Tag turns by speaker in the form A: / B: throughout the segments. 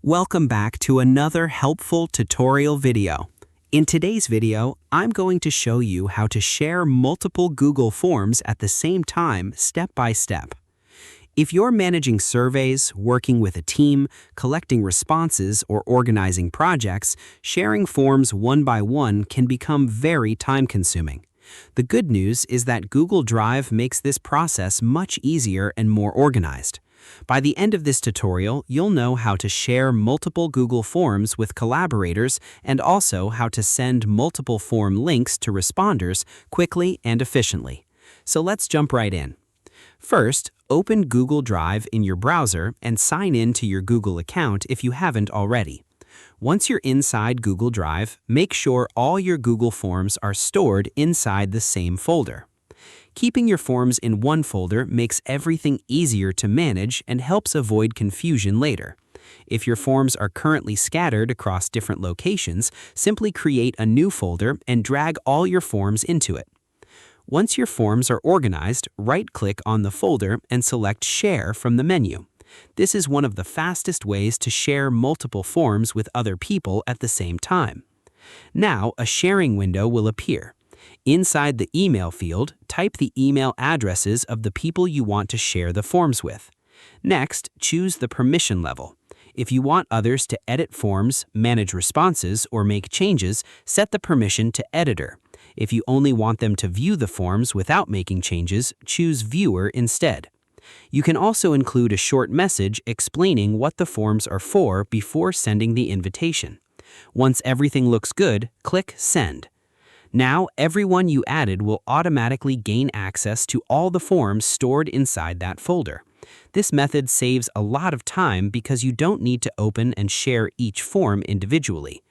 A: Welcome back to another helpful tutorial video. In today's video, I'm going to show you how to share multiple Google Forms at the same time step by step. If you're managing surveys, working with a team, collecting responses, or organizing projects, sharing forms one by one can become very time-consuming. The good news is that Google Drive makes this process much easier and more organized. By the end of this tutorial, you'll know how to share multiple Google Forms with collaborators and also how to send multiple form links to responders quickly and efficiently. So let's jump right in. First, open Google Drive in your browser and sign in to your Google account if you haven't already. Once you're inside Google Drive, make sure all your Google Forms are stored inside the same folder. Keeping your forms in one folder makes everything easier to manage and helps avoid confusion later. If your forms are currently scattered across different locations, simply create a new folder and drag all your forms into it. Once your forms are organized, right-click on the folder and select Share from the menu. This is one of the fastest ways to share multiple forms with other people at the same time. Now, a sharing window will appear. Inside the email field, type the email addresses of the people you want to share the forms with. Next, choose the permission level. If you want others to edit forms, manage responses, or make changes, set the permission to Editor. If you only want them to view the forms without making changes, choose Viewer instead. You can also include a short message explaining what the forms are for before sending the invitation. Once everything looks good, click Send. Now, everyone you added will automatically gain access to all the forms stored inside that folder. This method saves a lot of time because you don't need to open and share each form individually.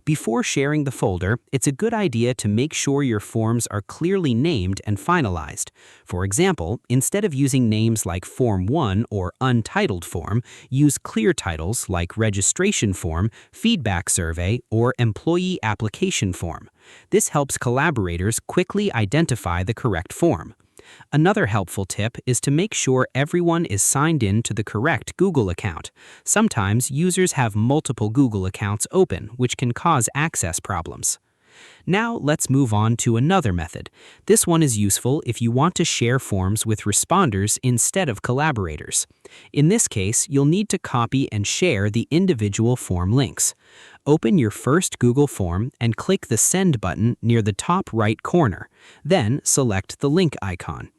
A: Before sharing the folder, it's a good idea to make sure your forms are clearly named and finalized. For example, instead of using names like Form 1 or Untitled Form, use clear titles like Registration Form, Feedback Survey, or Employee Application Form. This helps collaborators quickly identify the correct form. Another helpful tip is to make sure everyone is signed in to the correct Google account. Sometimes users have multiple Google accounts open, which can cause access problems. Now let's move on to another method. This one is useful if you want to share forms with responders instead of collaborators. In this case, you'll need to copy and share the individual form links. Open your first Google form and click the Send button near the top right corner. Then select the link icon.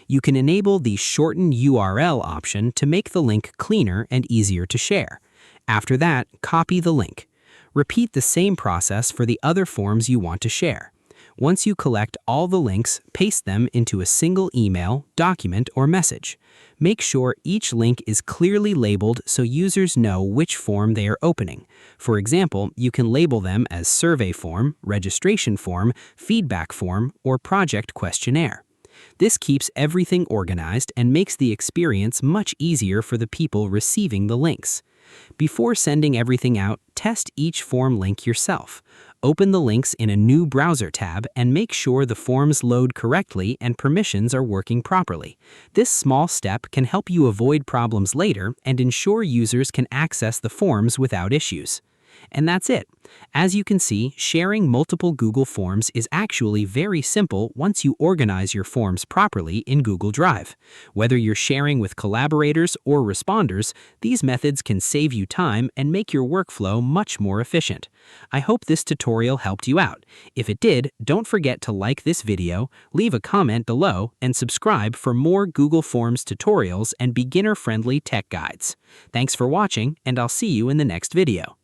A: You can enable the Shorten URL option to make the link cleaner and easier to share. After that, copy the link. Repeat the same process for the other forms you want to share. Once you collect all the links, paste them into a single email, document, or message. Make sure each link is clearly labeled so users know which form they are opening. For example, you can label them as Survey Form, Registration Form, Feedback Form, or Project Questionnaire. This keeps everything organized and makes the experience much easier for the people receiving the links. Before sending everything out, test each form link yourself. Open the links in a new browser tab and make sure the forms load correctly and permissions are working properly. This small step can help you avoid problems later and ensure users can access the forms without issues. And that's it. As you can see, sharing multiple Google Forms is actually very simple once you organize your forms properly in Google Drive. Whether you're sharing with collaborators or responders, these methods can save you time and make your workflow much more efficient. I hope this tutorial helped you out. If it did, don't forget to like this video, leave a comment below, and subscribe for more Google Forms tutorials and beginner-friendly tech guides. Thanks for watching, and I'll see you in the next video.